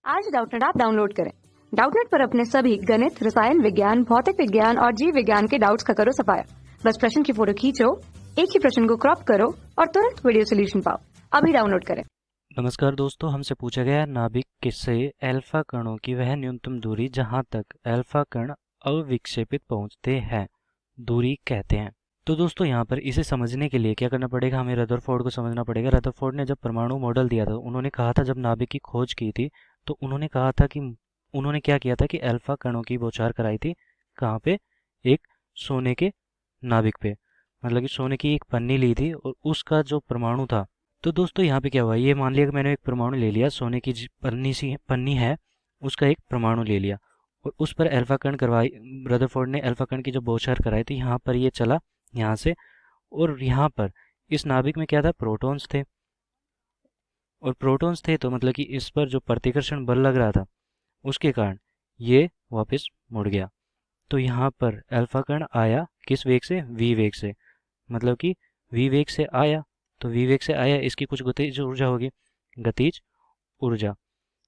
आज Doubtnut app download करें। Doubtnut पर अपने सभी गणित, रसायन विज्ञान, भौतिक विज्ञान और जीव विज्ञान के डाउट्स का करो सफाया। बस प्रश्न की फोटो खींचो, एक ही प्रश्न को क्रॉप करो और तुरंत वीडियो सोल्यूशन पाओ। अभी डाउनलोड करें। नमस्कार दोस्तों, हमसे पूछा गया नाभिक से अल्फा कणों की वह न्यूनतम दूरी जहां तक अल्फा कण अविक्षेपित पहुंचते हैं दूरी कहते हैं। तो दोस्तों यहाँ पर इसे समझने के लिए क्या करना पड़ेगा, हमें रदरफोर्ड को समझना पड़ेगा। रदरफोर्ड ने जब परमाणु मॉडल दिया था, उन्होंने कहा था, जब नाभिक की खोज की थी तो उन्होंने कहा था कि उन्होंने क्या किया था कि अल्फा कणों की बौछार कराई थी। कहाँ पे? एक सोने के नाभिक पे, मतलब कि सोने की एक पन्नी ली थी और उसका जो परमाणु था। तो दोस्तों यहाँ पे क्या हुआ, ये मान लिया कि मैंने एक परमाणु ले लिया, सोने की पन्नी है, उसका एक परमाणु ले लिया और उस पर अल्फा कण करवाई। रदरफोर्ड ने अल्फा कण की जो बौछार कराई थी, यहाँ पर ये चला यहाँ से, और यहाँ पर इस नाभिक में क्या था, प्रोटॉन्स थे। और प्रोटॉन्स थे तो मतलब कि इस पर जो प्रतिकर्षण बल लग रहा था उसके कारण ये वापस मुड़ गया। तो यहाँ पर अल्फा कण आया किस वेग से? v वेग से, मतलब कि v वेग से आया। तो v वेग से आया, इसकी कुछ गतिज ऊर्जा होगी, गतिज ऊर्जा।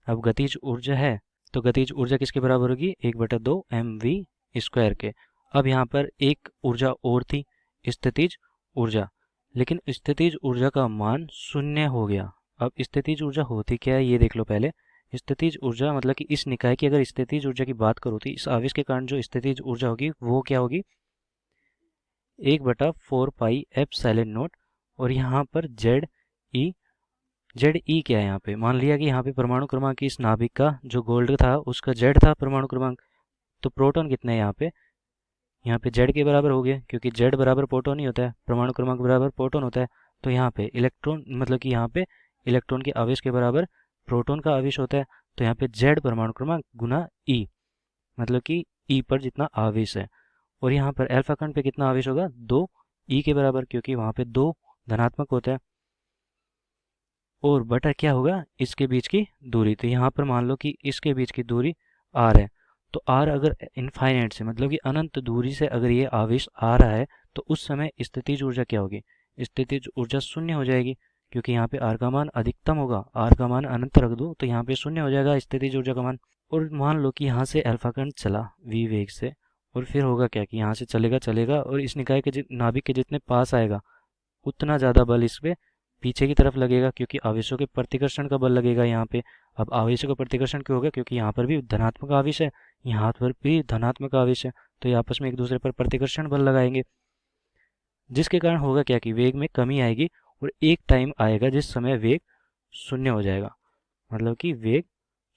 अब गतिज ऊर्जा है तो गतिज ऊर्जा किसके बराबर होगी? 1/2 mv² के। अब यहाँ पर एक ऊर्जा और थी, स्थितिज ऊर्जा, लेकिन स्थितिज ऊर्जा का मान 0 हो गया। अब स्थितिज ऊर्जा होती क्या है ये देख लो पहले। स्थितिज ऊर्जा मतलब कि इस निकाय की अगर स्थितिज ऊर्जा की बात करो तो इस आवेश के कारण जो स्थितिज ऊर्जा होगी वो क्या होगी? 1/4 पाई एप्सिलॉन नॉट। और यहाँ पर जेड ई क्या है? यहाँ पे मान लिया कि यहाँ पे परमाणु क्रमांक इस नाभिक का जो गोल्ड था उसका जेड था परमाणु क्रमांक। तो प्रोटॉन कितने हैं यहाँ पे जेड के बराबर हो गए, क्योंकि जेड बराबर प्रोटॉन ही होता है, परमाणु क्रमांक बराबर प्रोटॉन होता है। तो यहाँ पे इलेक्ट्रॉन, मतलब कि यहाँ पे इलेक्ट्रॉन के आवेश के बराबर प्रोटॉन का आवेश होता है। तो यहाँ पे जेड परमाणु क्रमांक गुना ई, मतलब कि ई पर जितना आवेश है। और यहाँ पर अल्फा कण पे कितना आवेश होगा? 2 ई के बराबर, क्योंकि वहाँ पे 2 धनात्मक होता है। और बटा क्या होगा? इसके बीच की दूरी। तो यहाँ पर मान लो कि इसके बीच की दूरी r है। तो r अगर इनफाइनाइट से, मतलब कि अनंत दूरी से अगर ये आवेश आ रहा है तो उस समय स्थितिज ऊर्जा क्या होगी? स्थितिज ऊर्जा 0 हो जाएगी, क्योंकि यहाँ पे r का मान अधिकतम होगा। r का मान अनंत रख दो तो यहाँ पे 0 हो जाएगा स्थितिज ऊर्जा का मान। और मान लो कि यहाँ से अल्फा कण चला v वेग से, और फिर होगा क्या कि यहाँ से चलेगा और इस निकाय के नाभिक के जितने पास आएगा उतना ज़्यादा बल इस पे पीछे की तरफ लगेगा, क्योंकि आवेशों के प्रतिकर्षण का बल लगेगा यहाँ पे। अब आवेशों का प्रतिकर्षण क्यों होगा? क्योंकि यहाँ पर भी धनात्मक आवेश है, यहाँ पर भी धनात्मक आवेश है, तो ये आपस में एक दूसरे पर प्रतिकर्षण बल लगाएंगे, जिसके कारण होगा क्या कि वेग में कमी आएगी। और एक टाइम आएगा जिस समय वेग 0 हो जाएगा, मतलब कि वेग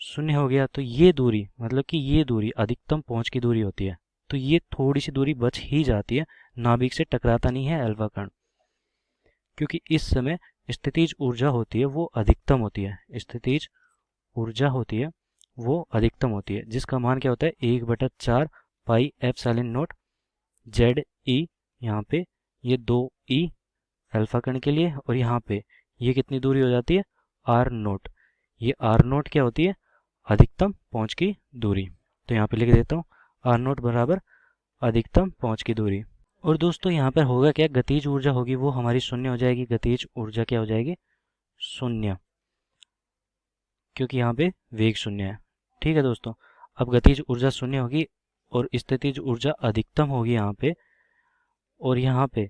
0 हो गया। तो ये दूरी, मतलब कि ये दूरी अधिकतम पहुंच की दूरी होती है। तो ये थोड़ी सी दूरी बच ही जाती है, नाभिक से टकराता नहीं है अल्फा कण, क्योंकि इस समय स्थितिज ऊर्जा होती है वो अधिकतम होती है। स्थितिज ऊर्जा होती है वो अधिकतम होती है, जिसका मान क्या होता है? 1/4 पाई एप्सिलॉन नॉट जेड ई। यहाँ पे ये 2 ई अल्फा कण के लिए, और यहाँ पे ये कितनी दूरी हो जाती है? r note. ये r नोट क्या होती है? अधिकतम पहुंच की दूरी। तो यहाँ पे लिख देता हूँ, r नोट बराबर अधिकतम पहुंच की दूरी। और दोस्तों यहाँ पर होगा क्या? गतिज ऊर्जा होगी वो हमारी 0 हो जाएगी। गतिज ऊर्जा क्या हो जाएगी? 0, क्योंकि यहाँ पे वेग 0 है। ठीक है दोस्तों, अब गतिज ऊर्जा 0 होगी और स्थितिज ऊर्जा अधिकतम होगी यहाँ पे। और यहाँ पे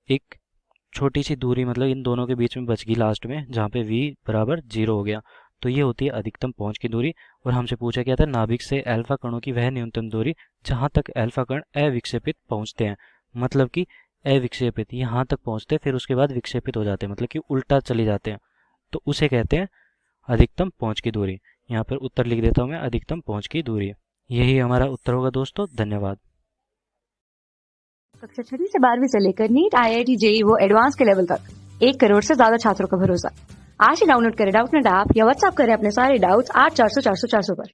एक छोटी सी दूरी, मतलब इन दोनों के बीच में बच गई लास्ट में, जहाँ पे v बराबर 0 हो गया। तो ये होती है अधिकतम पहुंच की दूरी। और हमसे पूछा गया था नाभिक से अल्फा कणों की वह न्यूनतम दूरी जहां तक अल्फा कण अविक्षेपित पहुंचते हैं, मतलब कि अविक्षेपित यहाँ तक पहुंचते हैं, फिर उसके बाद विक्षेपित हो जाते हैं, मतलब कि उल्टा चले जाते हैं, तो उसे कहते हैं अधिकतम पहुंच की दूरी। यहाँ पर उत्तर लिख देता हूँ मैं, अधिकतम पहुंच की दूरी। यही हमारा उत्तर होगा दोस्तों। धन्यवाद। कक्षा 6 से 12वीं से लेकर नीट, IIT, JEE वो एडवांस के लेवल तक 1 करोड़ से ज्यादा छात्रों का भरोसा। आज ही डाउनलोड करें डाउटनेट ऐप या व्हाट्सएप करें अपने सारे डाउट्स 8400 400 400 पर।